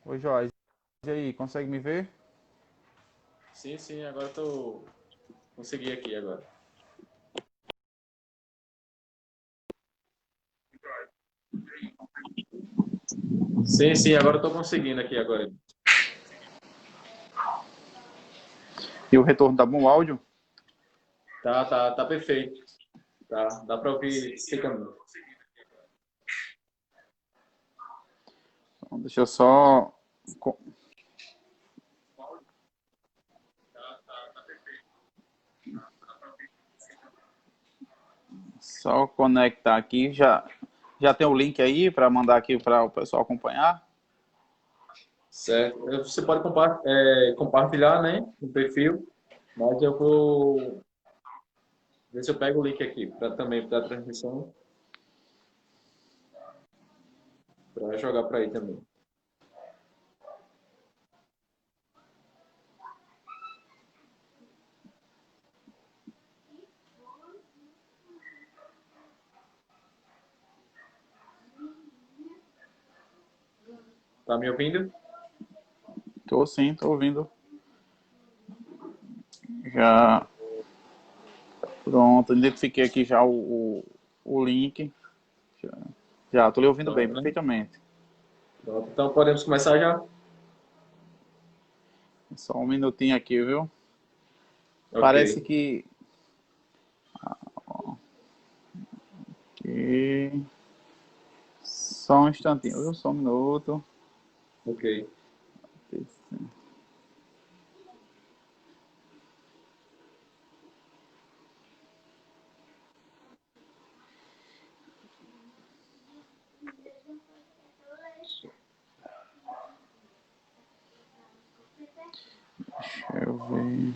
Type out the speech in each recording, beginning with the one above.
Oi, Jorge. E aí, consegue me ver? Sim, sim, agora eu tô. Consegui aqui agora. Sim, sim, agora eu tô conseguindo aqui agora. E o retorno tá bom, o áudio? Tá perfeito. Tá, dá pra ouvir secamente. Então, deixa eu só... Só conectar aqui. Já tem o link aí para mandar aqui para o pessoal acompanhar? Certo. Você pode compartilhar, né, no perfil, mas eu vou ver se eu pego o link aqui para também para a transmissão, para jogar para aí também. Tá me ouvindo? Tô sim, tô ouvindo. Já... Pronto, identifiquei aqui já o link. Já, tô lhe ouvindo bem, Pronto, né? perfeitamente. Pronto. Então podemos começar já? Só um minutinho aqui, viu? Ok. Parece que... Só um instantinho, viu? Só um minuto. Ok. Deixa eu ver...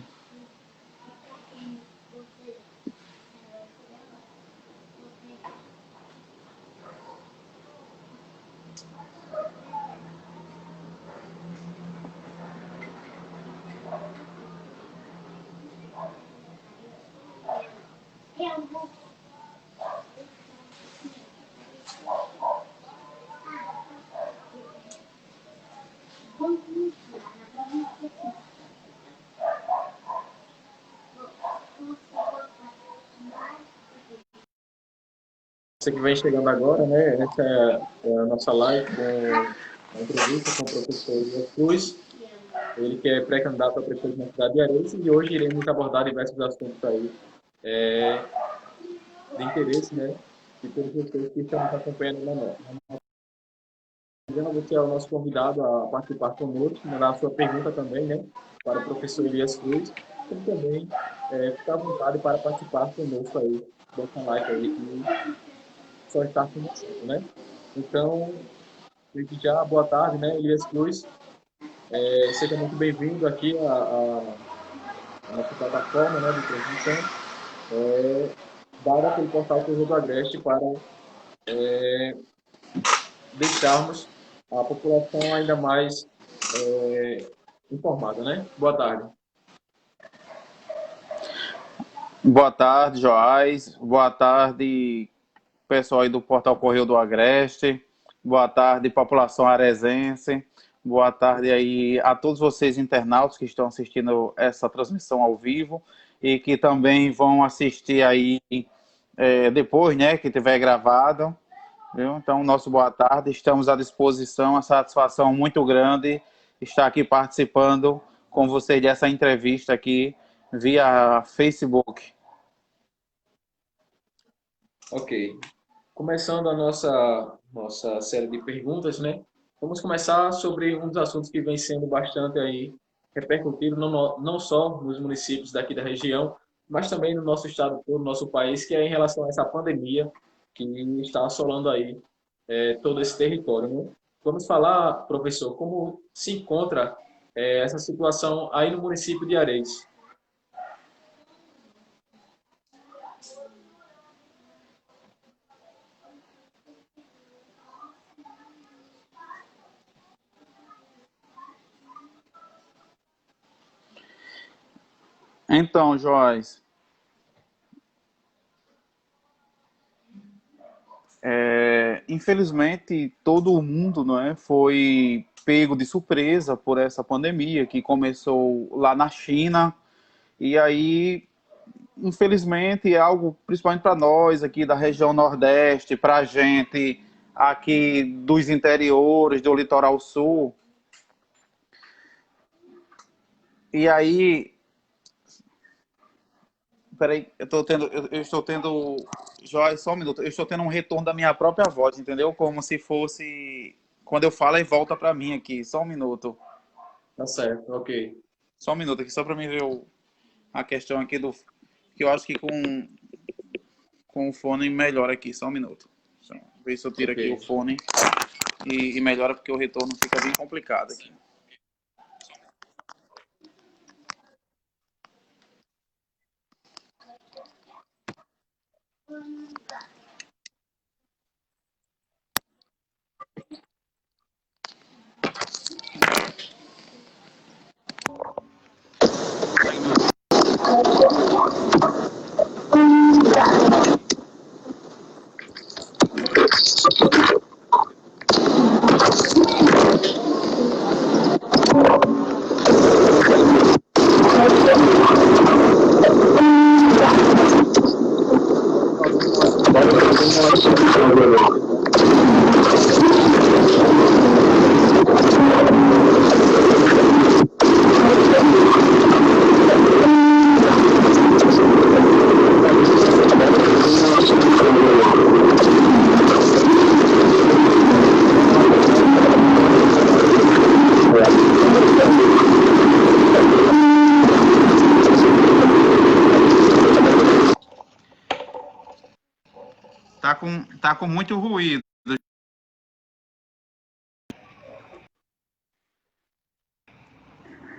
Você que vem chegando agora, né? Essa é a nossa live com a entrevista com o professor Elias Cruz. Ele que é pré-candidato a prefeito na cidade de Areia, e hoje iremos abordar diversos assuntos aí de interesse, né, de todos vocês que estão nos acompanhando na nossa. Você é o nosso convidado a participar conosco, mandar a sua pergunta também, né, para o professor Elias Cruz, e também ficar à vontade para participar conosco aí dessa live aí que só está começando, né? Então, desde já, boa tarde, né, Elias Cruz. Seja muito bem-vindo aqui à nossa plataforma, né, de transmissão, dada pelo portal Correio do Agreste para deixarmos a população ainda mais informada, né? Boa tarde. Boa tarde, Joás. Boa tarde, pessoal aí do Portal Correio do Agreste. Boa tarde, população aresense. Boa tarde aí a todos vocês internautas que estão assistindo essa transmissão ao vivo e que também vão assistir aí depois, né, que tiver gravado. Viu? Então, nosso boa tarde. Estamos à disposição. A satisfação muito grande estar aqui participando com vocês dessa entrevista aqui via Facebook. Ok. Começando a nossa série de perguntas, né? Vamos começar sobre um dos assuntos que vem sendo bastante aí repercutido, não só nos municípios daqui da região, mas também no nosso estado todo, no nosso país, que é em relação a essa pandemia que está assolando aí todo esse território, né? Vamos falar, professor, como se encontra essa situação aí no município de Areis. Então, Joás, infelizmente, todo o mundo, não é, foi pego de surpresa por essa pandemia que começou lá na China. E aí, infelizmente, é algo, principalmente para nós aqui da região Nordeste, para a gente aqui dos interiores, do litoral sul. E aí, peraí, eu estou tendo, Joyce, só um minuto, eu estou tendo um retorno da minha própria voz, entendeu? Como se fosse, quando eu falo, aí volta para mim aqui, só um minuto. Tá certo, ok. Só um minuto aqui, só para mim ver a questão aqui do, que eu acho que com o fone melhora aqui, só um minuto. Só, ver se eu tiro aqui o fone e melhora, porque o retorno fica bem complicado aqui. Tá com muito ruído.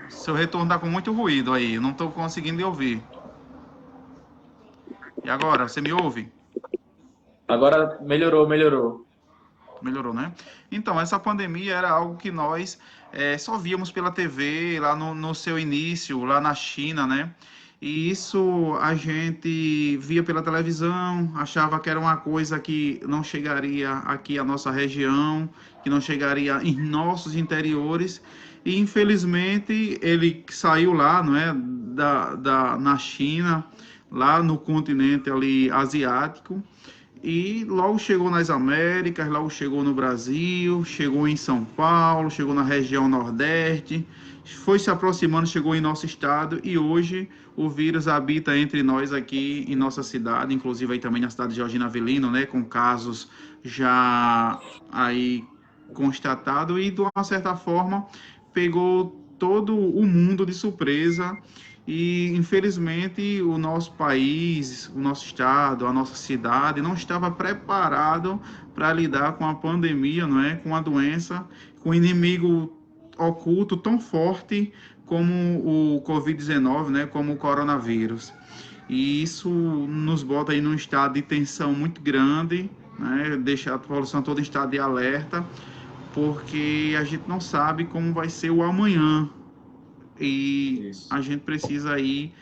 Seu retorno tá com muito ruído aí, eu não estou conseguindo ouvir. E agora, você me ouve? Agora melhorou. Melhorou, né? Então, essa pandemia era algo que nós só víamos pela TV, lá no seu início, lá na China, né? E isso a gente via pela televisão, achava que era uma coisa que não chegaria aqui à nossa região, que não chegaria em nossos interiores. E infelizmente ele saiu lá, não é? Na China, lá no continente ali asiático. E logo chegou nas Américas, logo chegou no Brasil, chegou em São Paulo, chegou na região Nordeste, foi se aproximando, chegou em nosso estado e hoje o vírus habita entre nós aqui em nossa cidade, inclusive aí também na cidade de Georgina Avelino, né, com casos já aí constatado e de uma certa forma pegou todo o mundo de surpresa. E, infelizmente, o nosso país, o nosso estado, a nossa cidade não estava preparado para lidar com a pandemia, não é? Com a doença, com o inimigo oculto tão forte como o Covid-19, né? Como o coronavírus. E isso nos bota aí num estado de tensão muito grande, né? Deixa a população toda em estado de alerta, porque a gente não sabe como vai ser o amanhã, e Isso. a gente precisa aí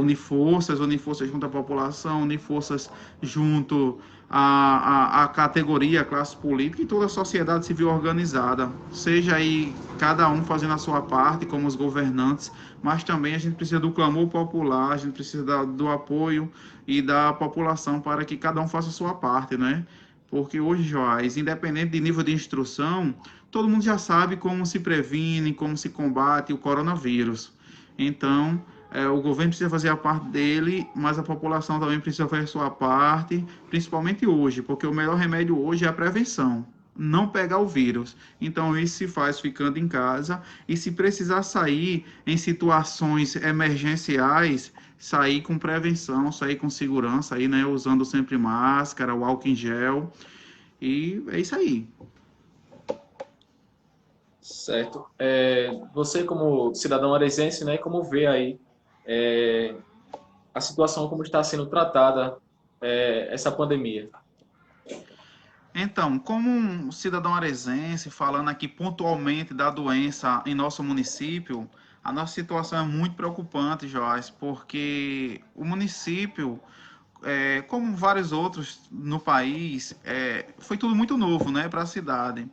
unir forças junto à população, unir forças junto à categoria, à classe política e toda a sociedade civil organizada. Seja aí cada um fazendo a sua parte, como os governantes, mas também a gente precisa do clamor popular, a gente precisa do apoio e da população para que cada um faça a sua parte, né? Porque hoje, Joás, independente de nível de instrução, todo mundo já sabe como se previne, como se combate o coronavírus. Então, o governo precisa fazer a parte dele, mas a população também precisa fazer a sua parte, principalmente hoje, porque o melhor remédio hoje é a prevenção, não pegar o vírus. Então, isso se faz ficando em casa e se precisar sair em situações emergenciais, sair com prevenção, sair com segurança, aí, né, usando sempre máscara, o álcool em gel, e é isso aí. Certo. Você, como cidadão arezense, né, como vê aí a situação, como está sendo tratada essa pandemia? Então, como um cidadão arezense, falando aqui pontualmente da doença em nosso município, a nossa situação é muito preocupante, Joás, porque o município, como vários outros no país, foi tudo muito novo, né, para a cidade.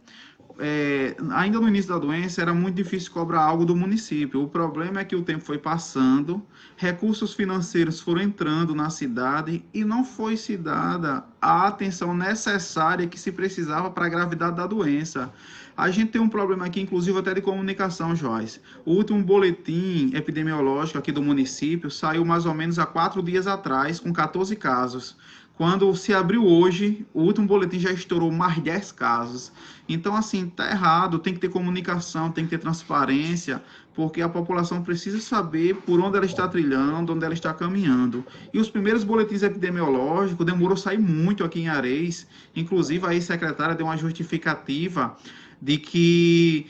Ainda no início da doença era muito difícil cobrar algo do município. O problema é que o tempo foi passando, recursos financeiros foram entrando na cidade e não foi se dada a atenção necessária que se precisava para a gravidade da doença. A gente tem um problema aqui, inclusive até de comunicação, Joyce. O último boletim epidemiológico aqui do município saiu mais ou menos há 4 dias atrás, com 14 casos. Quando se abriu hoje, o último boletim já estourou mais 10 casos. Então, assim, tá errado, tem que ter comunicação, tem que ter transparência, porque a população precisa saber por onde ela está trilhando, onde ela está caminhando. E os primeiros boletins epidemiológicos demorou a sair muito aqui em Areis, inclusive a ex-secretária deu uma justificativa de que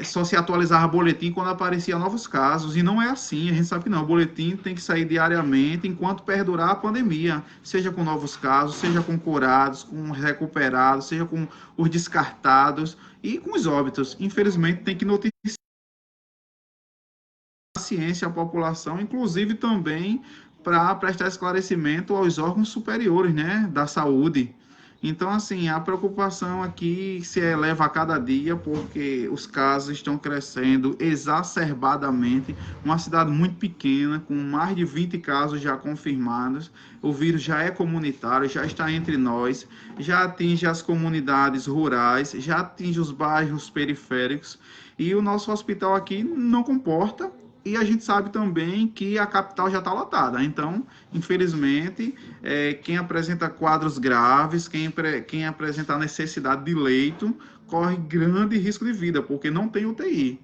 só se atualizava boletim quando aparecia novos casos, e não é assim, a gente sabe que não, o boletim tem que sair diariamente enquanto perdurar a pandemia, seja com novos casos, seja com curados, com recuperados, seja com os descartados e com os óbitos. Infelizmente tem que noticiar a ciência, a população, inclusive também para prestar esclarecimento aos órgãos superiores, né, da saúde. Então, assim, a preocupação aqui se eleva a cada dia, porque os casos estão crescendo exacerbadamente. Uma cidade muito pequena, com mais de 20 casos já confirmados. O vírus já é comunitário, já está entre nós, já atinge as comunidades rurais, já atinge os bairros periféricos. E o nosso hospital aqui não comporta. E a gente sabe também que a capital já está lotada. Então, infelizmente, quem apresenta quadros graves, quem apresenta necessidade de leito, corre grande risco de vida, porque não tem UTI.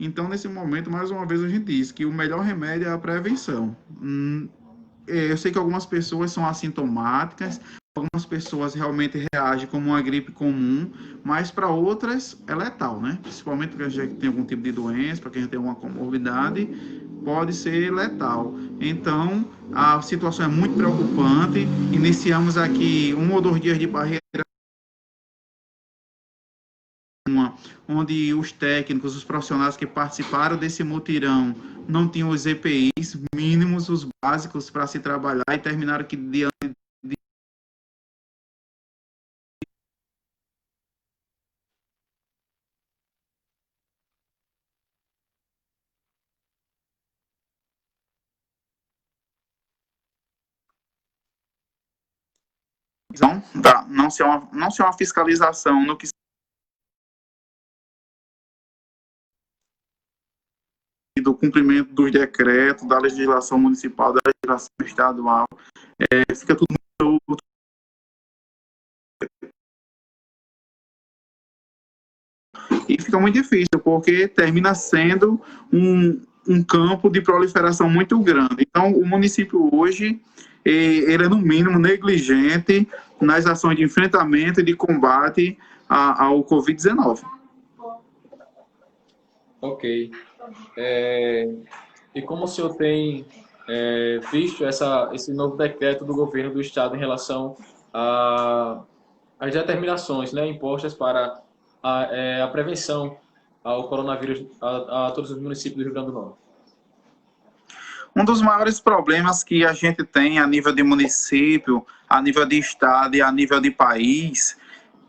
Então, nesse momento, mais uma vez, a gente diz que o melhor remédio é a prevenção. Eu sei que algumas pessoas são assintomáticas, algumas pessoas realmente reagem como uma gripe comum, mas para outras é letal, né? Principalmente porque a gente tem algum tipo de doença, para quem tem uma comorbidade, pode ser letal. Então, a situação é muito preocupante. Iniciamos aqui 1 ou 2 dias de barreira, onde os técnicos, os profissionais que participaram desse mutirão não tinham os EPIs mínimos, os básicos para se trabalhar, e terminaram que diante de não ser uma fiscalização no que do cumprimento dos decretos, da legislação municipal, da legislação estadual, fica tudo muito, e fica muito difícil, porque termina sendo um campo de proliferação muito grande. Então, o município hoje, ele é no mínimo negligente nas ações de enfrentamento e de combate ao Covid-19. Ok. E como o senhor tem visto esse novo decreto do governo do estado em relação às determinações, né, impostas para a prevenção ao coronavírus a todos os municípios do Rio Grande do Norte? Um dos maiores problemas que a gente tem a nível de município, a nível de estado e a nível de país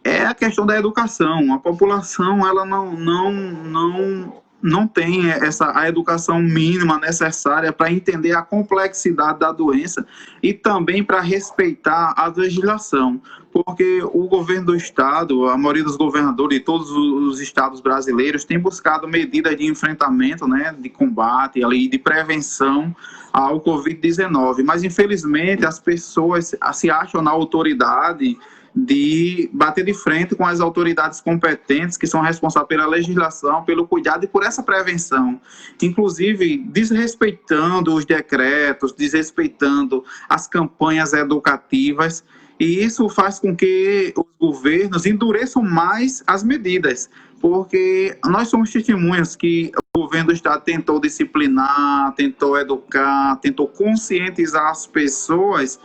é a questão da educação. A população, ela não tem a educação mínima necessária para entender a complexidade da doença e também para respeitar a legislação, porque o governo do estado, a maioria dos governadores de todos os estados brasileiros tem buscado medidas de enfrentamento, né, de combate e de prevenção ao Covid-19, mas infelizmente as pessoas se acham na autoridade de bater de frente com as autoridades competentes que são responsáveis pela legislação, pelo cuidado e por essa prevenção, inclusive desrespeitando os decretos, desrespeitando as campanhas educativas, e isso faz com que os governos endureçam mais as medidas, porque nós somos testemunhas que o governo do estado tentou disciplinar, tentou educar, tentou conscientizar as pessoas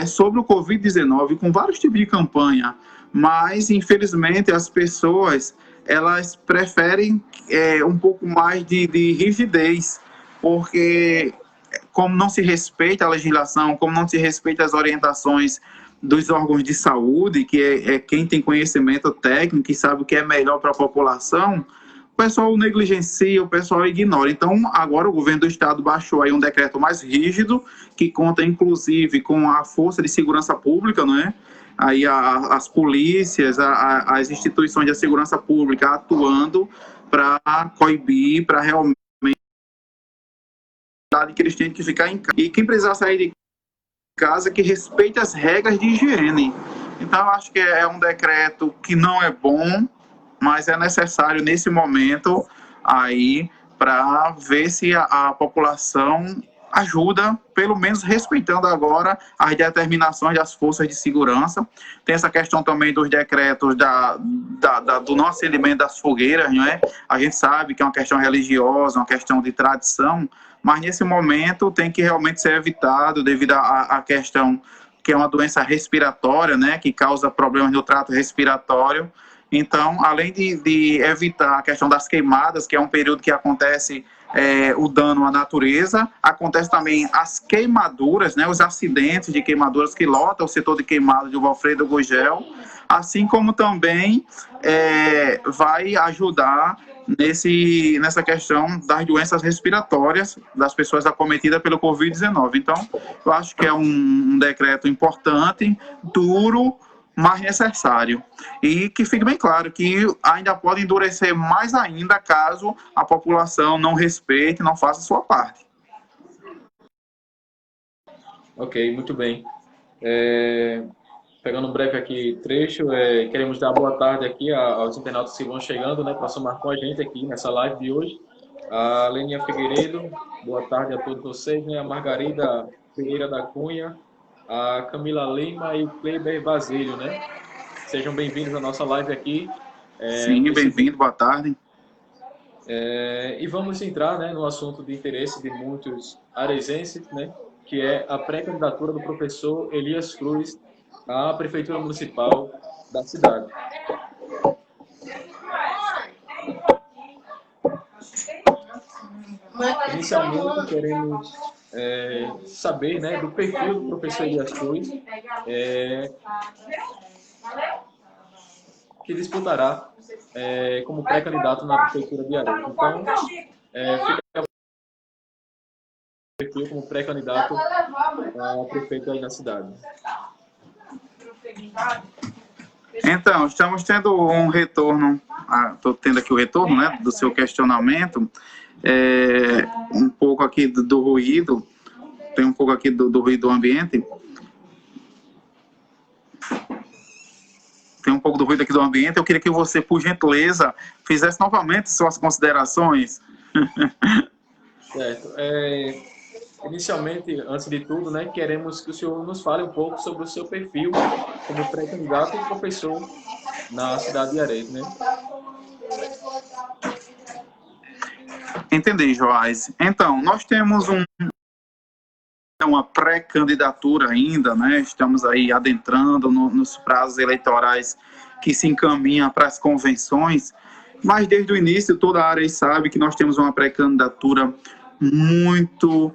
sobre o Covid-19 com vários tipos de campanha, mas infelizmente as pessoas elas preferem um pouco mais de rigidez, porque como não se respeita a legislação, como não se respeita as orientações dos órgãos de saúde, que é quem tem conhecimento técnico e sabe o que é melhor para a população, o pessoal negligencia, o pessoal ignora. Então, agora o governo do estado baixou aí um decreto mais rígido, que conta, inclusive, com a força de segurança pública, não é? Aí as polícias, as instituições de segurança pública atuando para coibir, para realmente que eles têm que ficar em casa. E quem precisar sair de casa, que respeite as regras de higiene. Então, eu acho que é um decreto que não é bom, mas é necessário nesse momento aí para ver se a população ajuda, pelo menos respeitando agora as determinações das forças de segurança. Tem essa questão também dos decretos do não acendimento das fogueiras, não é? A gente sabe que é uma questão religiosa, uma questão de tradição, mas nesse momento tem que realmente ser evitado devido à questão que é uma doença respiratória, né, que causa problemas no trato respiratório. Então, além de evitar a questão das queimadas, que é um período que acontece o dano à natureza, acontece também as queimaduras, né, os acidentes de queimaduras que lotam o setor de queimado de Valfredo Gugel, assim como também vai ajudar nessa questão das doenças respiratórias das pessoas acometidas pelo Covid-19. Então, eu acho que é um decreto importante, duro, mas necessário. E que fique bem claro que ainda pode endurecer mais ainda caso a população não respeite, não faça a sua parte. Ok, muito bem. Pegando um breve aqui trecho, queremos dar boa tarde aqui aos internautas que vão chegando, né, para somar com a gente aqui nessa live de hoje. A Leninha Figueiredo, boa tarde a todos vocês, né, a Margarida Pereira da Cunha, a Camila Lima e o Kleber Basílio, né? Sejam bem-vindos à nossa live aqui. Sim, bem-vindo, boa tarde. E vamos entrar, né, no assunto de interesse de muitos arezenses, né, que é a pré-candidatura do professor Elias Cruz à Prefeitura Municipal da cidade. Inicialmente, queremos saber, né, do perfil do professor Elias Cruz, que disputará como pré-candidato na Prefeitura de Areia. Então, fica perfil como pré-candidato a prefeito aí na cidade. Então, estamos tendo um retorno, estou tendo aqui o retorno, né, do seu questionamento, um pouco aqui do ruído, tem um pouco aqui do ruído do ambiente. Tem um pouco do ruído aqui do ambiente. Eu queria que você, por gentileza, fizesse novamente suas considerações. Certo. Inicialmente, antes de tudo, né, queremos que o senhor nos fale um pouco sobre o seu perfil como pré-candidato e professor na cidade de Areia, né? Entendi, Joás. Então, nós temos uma pré-candidatura ainda, né? Estamos aí adentrando nos prazos eleitorais que se encaminham para as convenções, mas desde o início toda a área sabe que nós temos uma pré-candidatura muito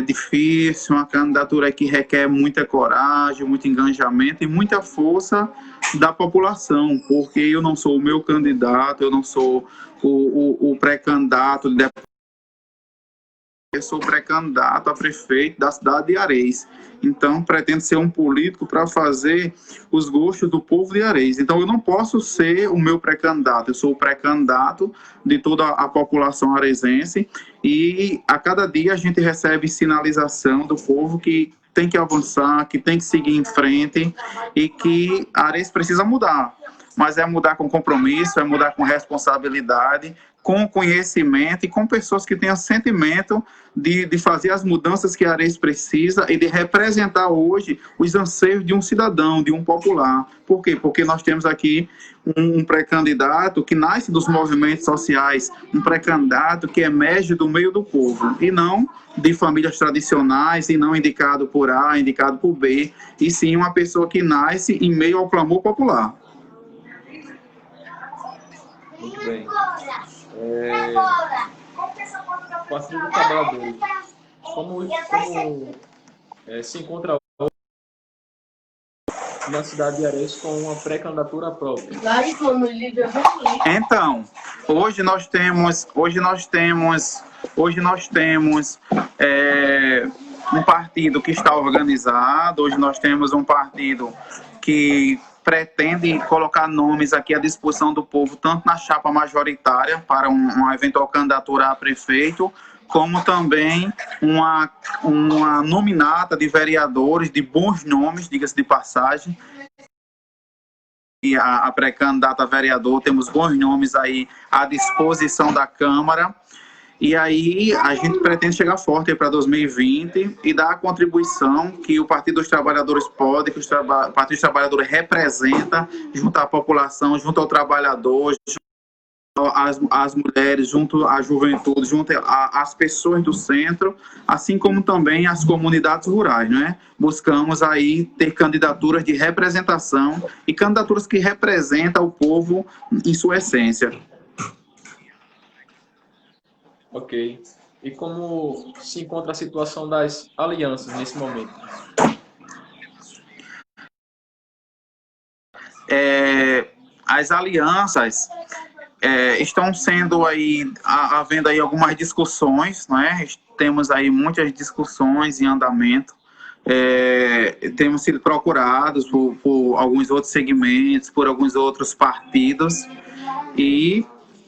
difícil, uma candidatura que requer muita coragem, muito engajamento e muita força da população, porque eu não sou o meu candidato, eu não sou o pré-candidato de deputado, eu sou pré-candidato a prefeito da cidade de Areis. Então, pretendo ser um político para fazer os gostos do povo de Areis. Então, eu não posso ser o meu pré-candidato. Eu sou o pré-candidato de toda a população areisense. E a cada dia a gente recebe sinalização do povo que tem que avançar, que tem que seguir em frente e que Areis precisa mudar. Mas é mudar com compromisso, é mudar com responsabilidade, com conhecimento e com pessoas que tenham sentimento de fazer as mudanças que a Areis precisa e de representar hoje os anseios de um cidadão, de um popular. Por quê? Porque nós temos aqui um pré-candidato que nasce dos movimentos sociais, um pré-candidato que emerge do meio do povo, e não de famílias tradicionais, e não indicado por A, indicado por B, e sim uma pessoa que nasce em meio ao clamor popular. Muito bem. Partido dos Trabalhadores. como se encontra na cidade de Areias com uma pré-candidatura própria? Então, hoje nós temos um partido que está organizado, hoje nós temos um partido que pretende colocar nomes aqui à disposição do povo, tanto na chapa majoritária para uma eventual candidatura a prefeito, como também uma nominata de vereadores de bons nomes, diga-se de passagem. E a pré-candidata a vereador, temos bons nomes aí à disposição da Câmara. E aí a gente pretende chegar forte para 2020 e dar a contribuição que o Partido dos Trabalhadores pode, que o Partido dos Trabalhadores representa, junto à população, junto ao trabalhador, as mulheres, junto à juventude, junto às pessoas do centro, assim como também as comunidades rurais, né? Buscamos aí ter candidaturas de representação e candidaturas que representam o povo em sua essência. Ok. E como se encontra a situação das alianças nesse momento? As alianças estão sendo aí, havendo aí algumas discussões, né? Temos aí muitas discussões em andamento, temos sido procurados por alguns outros segmentos, por alguns outros partidos, e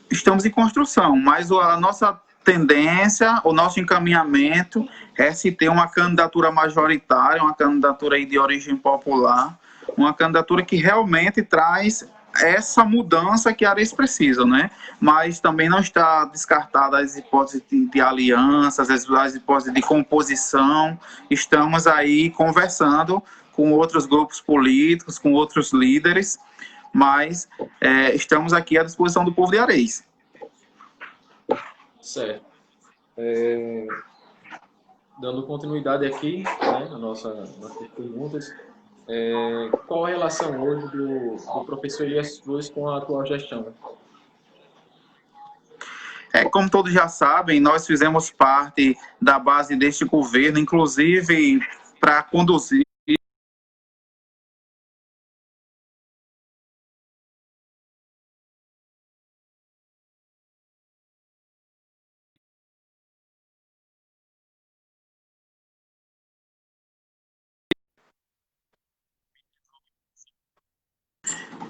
estamos em construção, mas a nossa tendência, o nosso encaminhamento é se ter uma candidatura majoritária, uma candidatura aí de origem popular, uma candidatura que realmente traz essa mudança que a Areias precisa, né? Mas também não está descartada as hipóteses de alianças, as hipóteses de composição. Estamos aí conversando com outros grupos políticos, com outros líderes, mas estamos aqui à disposição do povo de Areias. Certo. Dando continuidade aqui, né, nas nossas perguntas, qual a relação hoje do professor Elias Cruz com a atual gestão? Como todos já sabem, nós fizemos parte da base deste governo, inclusive para conduzir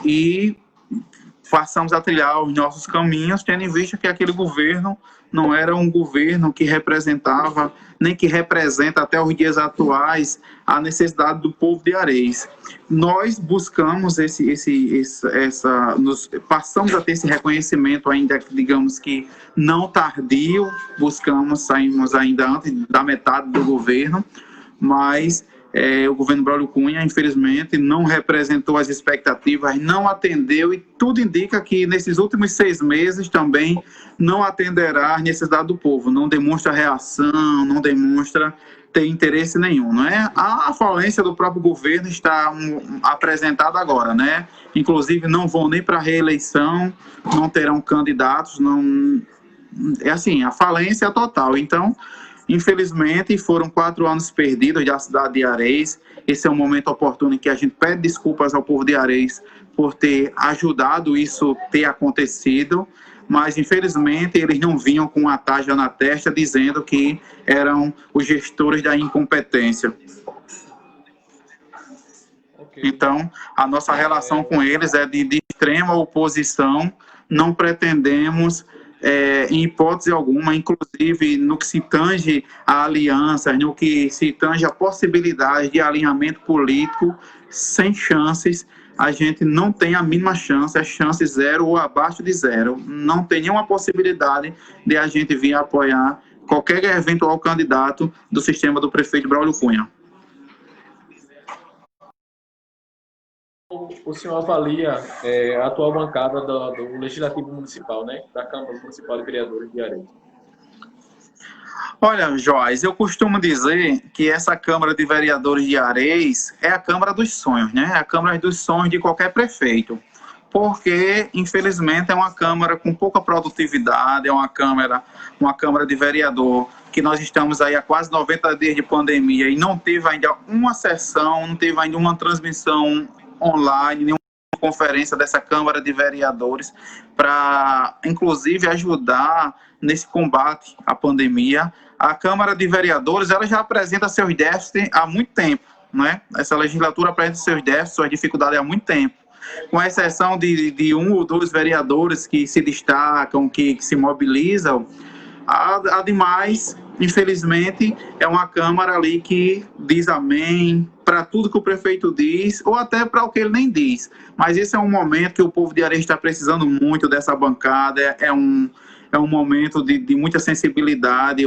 e façamos a trilhar os nossos caminhos, tendo em vista que aquele governo não era um governo que representava, nem que representa até os dias atuais, a necessidade do povo de Areias. Nós buscamos passamos a ter esse reconhecimento ainda, digamos que não tardio, saímos ainda antes da metade do governo, mas o governo Braulio Cunha, infelizmente, não representou as expectativas, não atendeu, e tudo indica que nesses últimos 6 meses também não atenderá às necessidades do povo, não demonstra reação, não demonstra ter interesse nenhum, não é? A falência do próprio governo está apresentada agora, né? Inclusive não vão nem para a reeleição, não terão candidatos, não... É assim, a falência é total. Então, infelizmente, foram 4 anos perdidos da cidade de Areias. Esse é um momento oportuno em que a gente pede desculpas ao povo de Areias por ter ajudado isso ter acontecido, mas, infelizmente, eles não vinham com uma tarja na testa dizendo que eram os gestores da incompetência. Okay. Então, a nossa relação com eles é de extrema oposição, não pretendemos... em hipótese alguma, inclusive no que se tange a alianças, no que se tange a possibilidade de alinhamento político, sem chances, a gente não tem a mínima chance, é chance 0 ou abaixo de 0. Não tem nenhuma possibilidade de a gente vir apoiar qualquer eventual candidato do sistema do prefeito Braulio Cunha. O senhor avalia a atual bancada do Legislativo Municipal, né, da Câmara Municipal de Vereadores de Areias? Olha, Joás, eu costumo dizer que essa Câmara de Vereadores de Areias é a Câmara dos sonhos, né? É a Câmara dos sonhos de qualquer prefeito. porque, infelizmente, é uma Câmara com pouca produtividade, é uma Câmara de vereador, que nós estamos aí há quase 90 dias de pandemia e não teve ainda uma sessão, não teve ainda uma transmissão online, nenhuma conferência dessa Câmara de Vereadores para, inclusive, ajudar nesse combate à pandemia. A Câmara de Vereadores, ela já apresenta seus déficits há muito tempo, né? Essa legislatura apresenta seus déficits, suas dificuldades há muito tempo, com exceção de um ou dois vereadores que se destacam, que se mobilizam. A demais, infelizmente, é uma Câmara ali que diz amém para tudo que o prefeito diz, ou até para o que ele nem diz. Mas esse é um momento que o povo de Areia está precisando muito dessa bancada, é um momento de muita sensibilidade,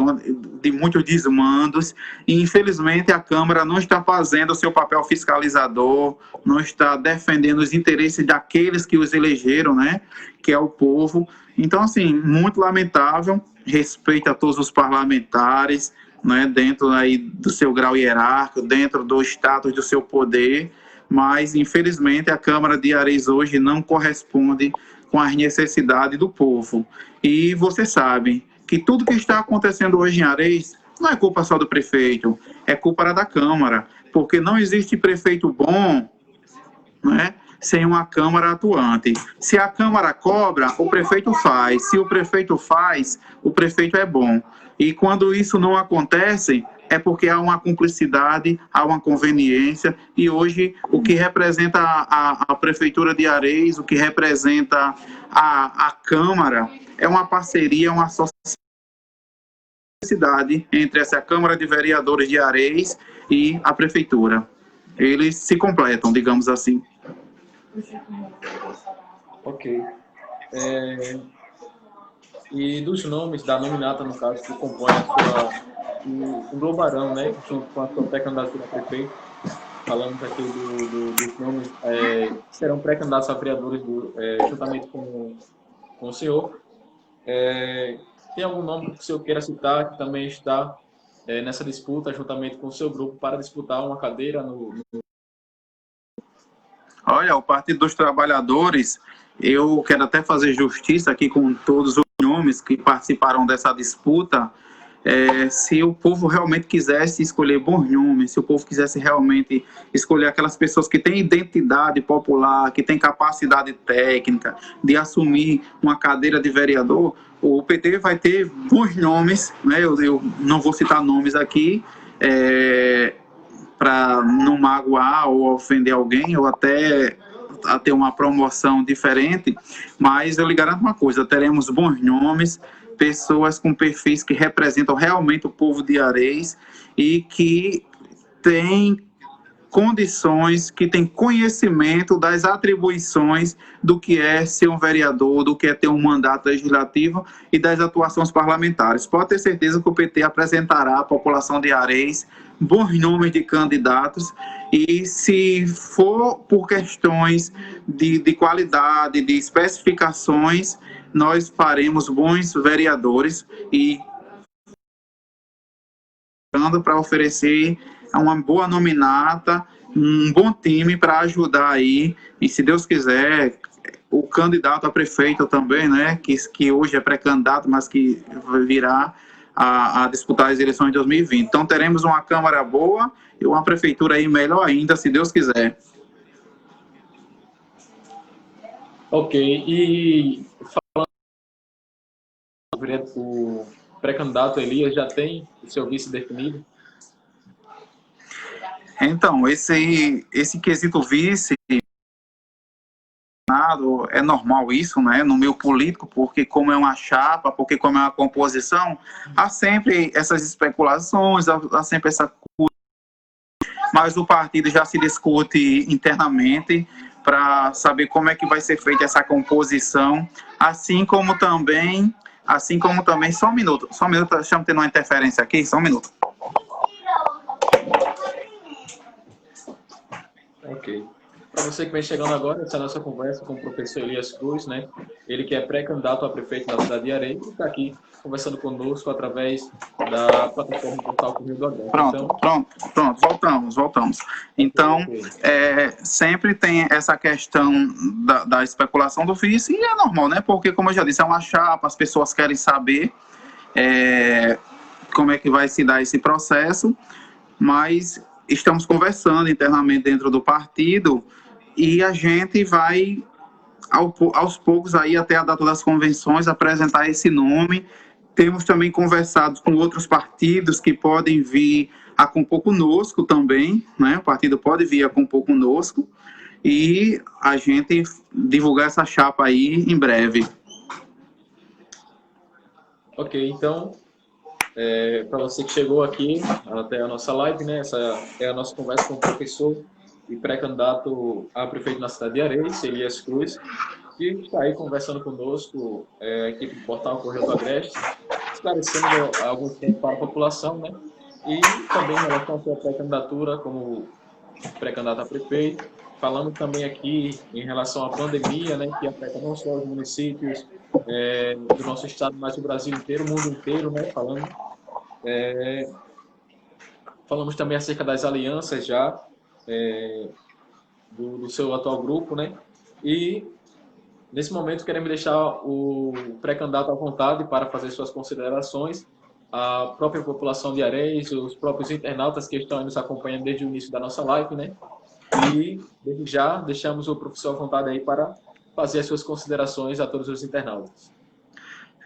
de muitos desmandos, e infelizmente a Câmara não está fazendo o seu papel fiscalizador, não está defendendo os interesses daqueles que os elegeram, né, que é o povo. Então, assim, muito lamentável, respeito a todos os parlamentares, né, dentro aí do seu grau hierárquico, dentro do status do seu poder, mas infelizmente a Câmara de Areias hoje não corresponde com as necessidades do povo. E você sabe que tudo que está acontecendo hoje em Areias não é culpa só do prefeito, é culpa da Câmara, porque não existe prefeito bom, né, sem uma Câmara atuante. Se a Câmara cobra, o prefeito faz. Se o prefeito faz, o prefeito é bom. E quando isso não acontece, é porque há uma cumplicidade, há uma conveniência, e hoje o que representa a Prefeitura de Areias, o que representa a Câmara, é uma parceria, uma sociedade entre essa Câmara de Vereadores de Areias e a Prefeitura. Eles se completam, digamos assim. Ok. E dos nomes, da nominata, no caso, que compõe o Globarão, né, junto com a sua pré-candidatura a prefeito, falamos aqui dos nomes que serão pré-candidatos a vereadores juntamente com o senhor. Tem algum nome que o senhor queira citar, que também está nessa disputa, juntamente com o seu grupo, para disputar uma cadeira no... Olha, o Partido dos Trabalhadores, eu quero até fazer justiça aqui com todos os nomes que participaram dessa disputa. Se o povo realmente quisesse escolher bons nomes, se o povo quisesse realmente escolher aquelas pessoas que têm identidade popular, que têm capacidade técnica de assumir uma cadeira de vereador, o PT vai ter bons nomes, né? Eu não vou citar nomes aqui, para não magoar ou ofender alguém, ou até a ter uma promoção diferente, mas eu lhe garanto uma coisa, teremos bons nomes, pessoas com perfis que representam realmente o povo de Areias e que têm condições, que têm conhecimento das atribuições do que é ser um vereador, do que é ter um mandato legislativo e das atuações parlamentares. Pode ter certeza que o PT apresentará à população de Areias bons nomes de candidatos, e se for por questões de qualidade, de especificações, nós faremos bons vereadores e para oferecer uma boa nominata, um bom time para ajudar aí, e se Deus quiser, o candidato a prefeito também, né, que hoje é pré-candidato, mas que virá a disputar as eleições de 2020. Então teremos uma Câmara boa e uma prefeitura aí melhor ainda, se Deus quiser. Ok, e falando o pré-candidato Elias, já tem o seu vice definido? Então, esse quesito vice é normal isso, né, no meio político, porque como é uma chapa, porque como é uma composição, há sempre essas especulações, há sempre essa coisa, mas o partido já se discute internamente para saber como é que vai ser feita essa composição, assim como também, só um minuto, estamos tendo uma interferência aqui, só um minuto. Ok. Para você que vem chegando agora, essa é a nossa conversa com o professor Elias Cruz, né? Ele que é pré-candidato a prefeito da cidade de Areia, e está aqui conversando conosco através da plataforma Portal Correio do Agreste. Voltamos. Então, sempre tem essa questão da especulação do vice, e é normal, né? Porque, como eu já disse, é uma chapa, as pessoas querem saber como é que vai se dar esse processo, mas estamos conversando internamente dentro do partido e a gente vai, aos poucos, aí até a data das convenções, apresentar esse nome. Temos também conversado com outros partidos que podem vir a compor conosco também, né? O partido pode vir a compor conosco e a gente divulgar essa chapa aí em breve. Ok, então, para você que chegou aqui até a nossa live, né? Essa é a nossa conversa com o professor e pré-candidato a prefeito na cidade de Areias, Elias Cruz, que está aí conversando conosco, a equipe do Portal Correio do Agreste, esclarecendo alguns pontos para a população, né? E também em relação à sua pré-candidatura como pré-candidato a prefeito, falando também aqui em relação à pandemia, né, que afeta não só os municípios do nosso estado, mas o Brasil inteiro, o mundo inteiro, né, falamos também acerca das alianças já do seu atual grupo, né, e nesse momento queremos deixar o pré-candidato à vontade para fazer suas considerações, a própria população de Areias, os próprios internautas que estão nos acompanhando desde o início da nossa live, né? E desde já deixamos o professor à vontade aí para fazer as suas considerações a todos os internautas.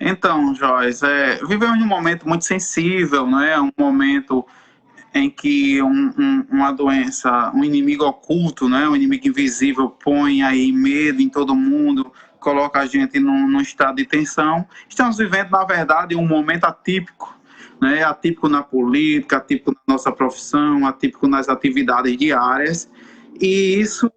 Então, Joyce, vivemos um momento muito sensível, né? Um momento em que uma doença, um inimigo oculto, né? Um inimigo invisível põe aí medo em todo mundo, coloca a gente num estado de tensão. Estamos vivendo, na verdade, um momento atípico, né? Atípico na política, atípico na nossa profissão, atípico nas atividades diárias. E isso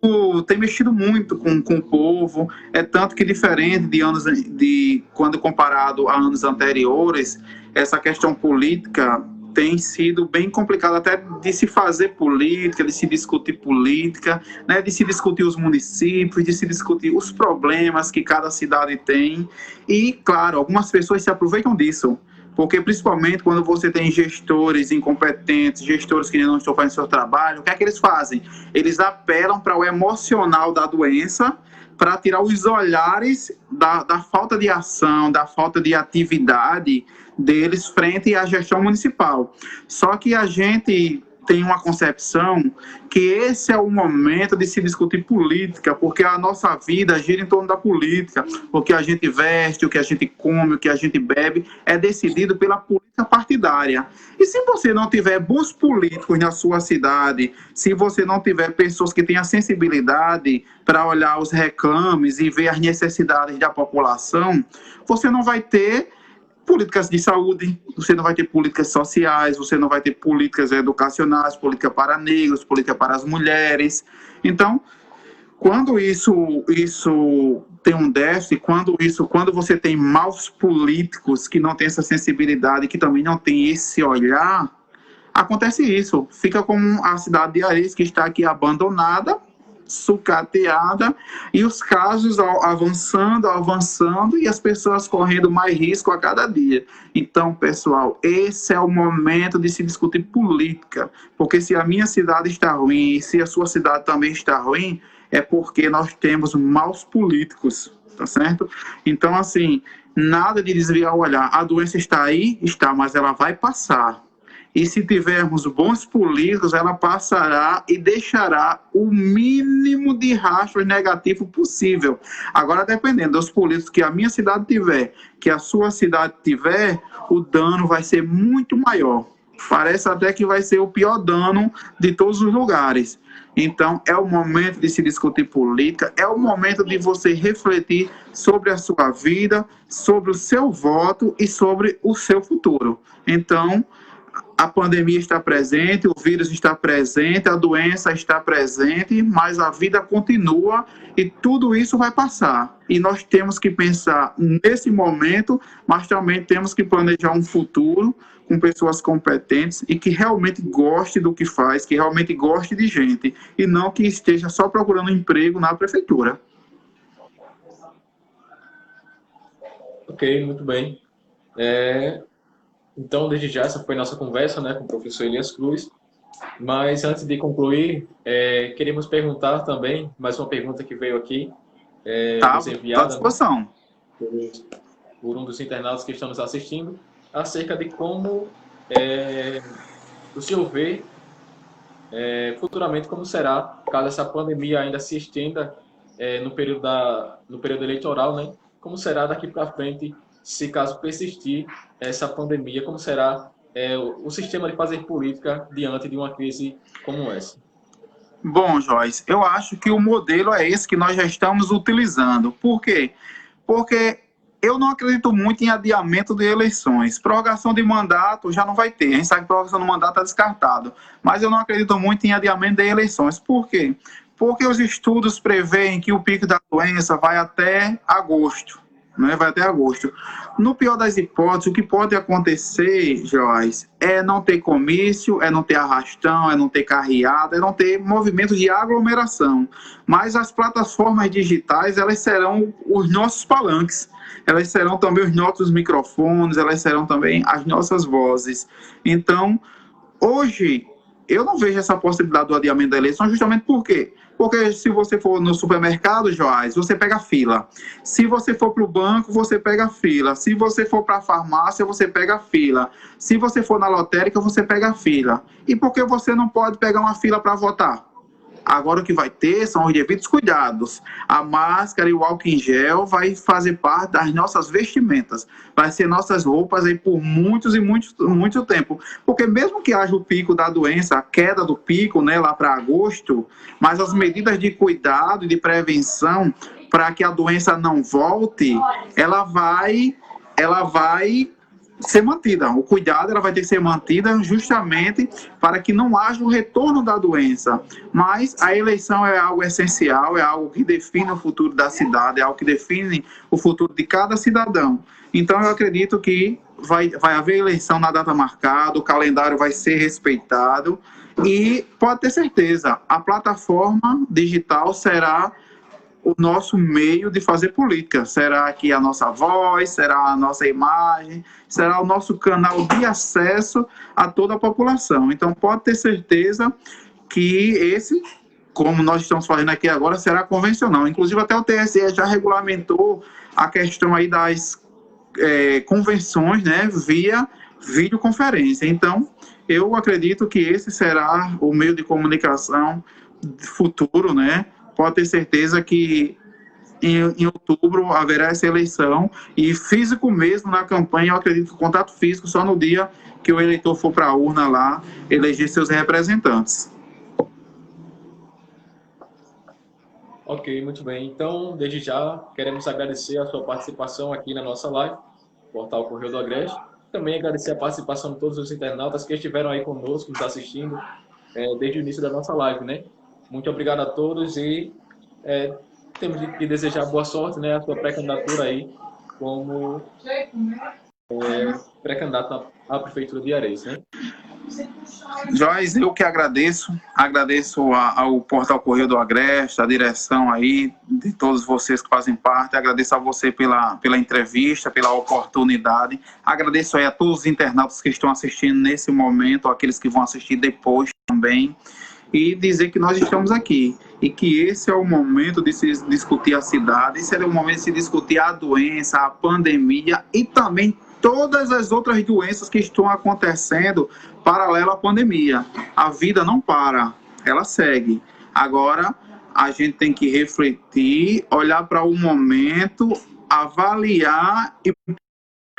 tem mexido muito com o povo, tanto que diferente de quando comparado a anos anteriores, essa questão política tem sido bem complicada até de se fazer política, de se discutir política, né, de se discutir os municípios, de se discutir os problemas que cada cidade tem. E, claro, algumas pessoas se aproveitam disso, porque principalmente quando você tem gestores incompetentes, gestores que não estão fazendo seu trabalho, o que é que eles fazem? Eles apelam para o emocional da doença, para tirar os olhares da falta de ação, da falta de atividade deles frente à gestão municipal. Só que a gente tem uma concepção que esse é o momento de se discutir política, porque a nossa vida gira em torno da política. O que a gente veste, o que a gente come, o que a gente bebe, é decidido pela política partidária. E se você não tiver bons políticos na sua cidade, se você não tiver pessoas que tenham sensibilidade para olhar os reclames e ver as necessidades da população, você não vai ter políticas de saúde, você não vai ter políticas sociais, você não vai ter políticas educacionais, política para negros, política para as mulheres. Então, quando isso tem um déficit, quando você tem maus políticos que não têm essa sensibilidade, que também não têm esse olhar, acontece isso. Fica como a cidade de Areias, que está aqui abandonada, sucateada, e os casos avançando e as pessoas correndo mais risco a cada dia. Então, pessoal, esse é o momento de se discutir política, porque se a minha cidade está ruim e se a sua cidade também está ruim, é porque nós temos maus políticos, tá certo? Então, assim, nada de desviar o olhar. A doença está aí? Está, mas ela vai passar. E se tivermos bons políticos, ela passará e deixará o mínimo de rastro negativo possível. Agora, dependendo dos políticos que a minha cidade tiver, que a sua cidade tiver, o dano vai ser muito maior. Parece até que vai ser o pior dano de todos os lugares. Então, é o momento de se discutir política, é o momento de você refletir sobre a sua vida, sobre o seu voto e sobre o seu futuro. Então, a pandemia está presente, o vírus está presente, a doença está presente, mas a vida continua e tudo isso vai passar. E nós temos que pensar nesse momento, mas também temos que planejar um futuro com pessoas competentes e que realmente goste do que faz, que realmente goste de gente, e não que esteja só procurando emprego na prefeitura. Ok, muito bem. Então, desde já, essa foi a nossa conversa, né, com o professor Elias Cruz. Mas, antes de concluir, queremos perguntar também, mais uma pergunta que veio aqui, Tá, nos tô à enviada, né, disposição. por um dos internautas que estão nos assistindo, acerca de como o senhor vê futuramente como será, caso essa pandemia ainda se estenda no período eleitoral, né? Como será daqui para frente, se caso persistir essa pandemia, como será o sistema de fazer política diante de uma crise como essa? Bom, Joyce, eu acho que o modelo é esse que nós já estamos utilizando. Por quê? Porque eu não acredito muito em adiamento de eleições. Prorrogação de mandato já não vai ter. A gente sabe que prorrogação de mandato está descartado. Mas eu não acredito muito em adiamento de eleições. Por quê? Porque os estudos preveem que o pico da doença vai até agosto. Né? Vai até agosto. No pior das hipóteses, o que pode acontecer, Joyce, é não ter comício, é não ter arrastão, é não ter carreada, é não ter movimento de aglomeração. Mas as plataformas digitais, elas serão os nossos palanques. Elas serão também os nossos microfones, elas serão também as nossas vozes. Então, hoje, eu não vejo essa possibilidade do adiamento da eleição, justamente por quê? Porque se você for no supermercado, Joás, você pega fila. Se você for para o banco, você pega fila. Se você for para a farmácia, você pega fila. Se você for na lotérica, você pega fila. E por que você não pode pegar uma fila para votar? Agora o que vai ter são os devidos cuidados. A máscara e o álcool em gel vai fazer parte das nossas vestimentas. Vai ser nossas roupas aí por muito tempo. Porque mesmo que haja o pico da doença, a queda do pico, né, lá para agosto, mas as medidas de cuidado e de prevenção para que a doença não volte, ela vai ser mantida. O cuidado ela vai ter que ser mantida justamente para que não haja o retorno da doença. Mas a eleição é algo essencial, é algo que define o futuro da cidade, é algo que define o futuro de cada cidadão. Então eu acredito que vai haver eleição na data marcada, o calendário vai ser respeitado e pode ter certeza, a plataforma digital será o nosso meio de fazer política. Será que a nossa voz, será a nossa imagem, será o nosso canal de acesso a toda a população. Então, pode ter certeza que esse, como nós estamos fazendo aqui agora, será convencional. Inclusive, até o TSE já regulamentou a questão aí das convenções, né, via videoconferência. Então, eu acredito que esse será o meio de comunicação futuro, né? Pode ter certeza que em outubro haverá essa eleição e físico mesmo na campanha, eu acredito que o contato físico só no dia que o eleitor for para a urna lá eleger seus representantes. Ok, muito bem. Então, desde já, queremos agradecer a sua participação aqui na nossa live, Portal Correio do Agreste. Também agradecer a participação de todos os internautas que estiveram aí conosco, nos assistindo, desde o início da nossa live, né? Muito obrigado a todos e temos que desejar boa sorte, né, a sua pré-candidatura aí como pré-candidato à Prefeitura de Areias, né? Joyce, eu que agradeço ao Portal Correio do Agreste, a direção aí, de todos vocês que fazem parte, agradeço a você pela entrevista, pela oportunidade, agradeço aí a todos os internautas que estão assistindo nesse momento, aqueles que vão assistir depois também, e dizer que nós estamos aqui, e que esse é o momento de se discutir a cidade, esse é o momento de se discutir a doença, a pandemia, e também todas as outras doenças que estão acontecendo paralelo à pandemia. A vida não para, ela segue. Agora, a gente tem que refletir, olhar para o momento, avaliar e para o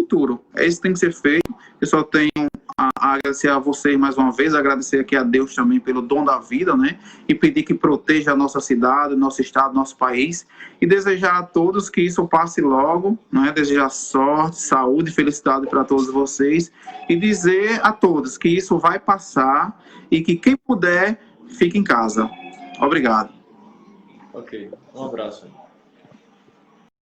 futuro. Isso tem que ser feito. Eu só tenho agradecer a vocês mais uma vez, agradecer aqui a Deus também pelo dom da vida, né? E pedir que proteja a nossa cidade, nosso estado, nosso país. E desejar a todos que isso passe logo, né? Desejar sorte, saúde e felicidade para todos vocês. E dizer a todos que isso vai passar e que quem puder, fique em casa. Obrigado. Ok, um abraço.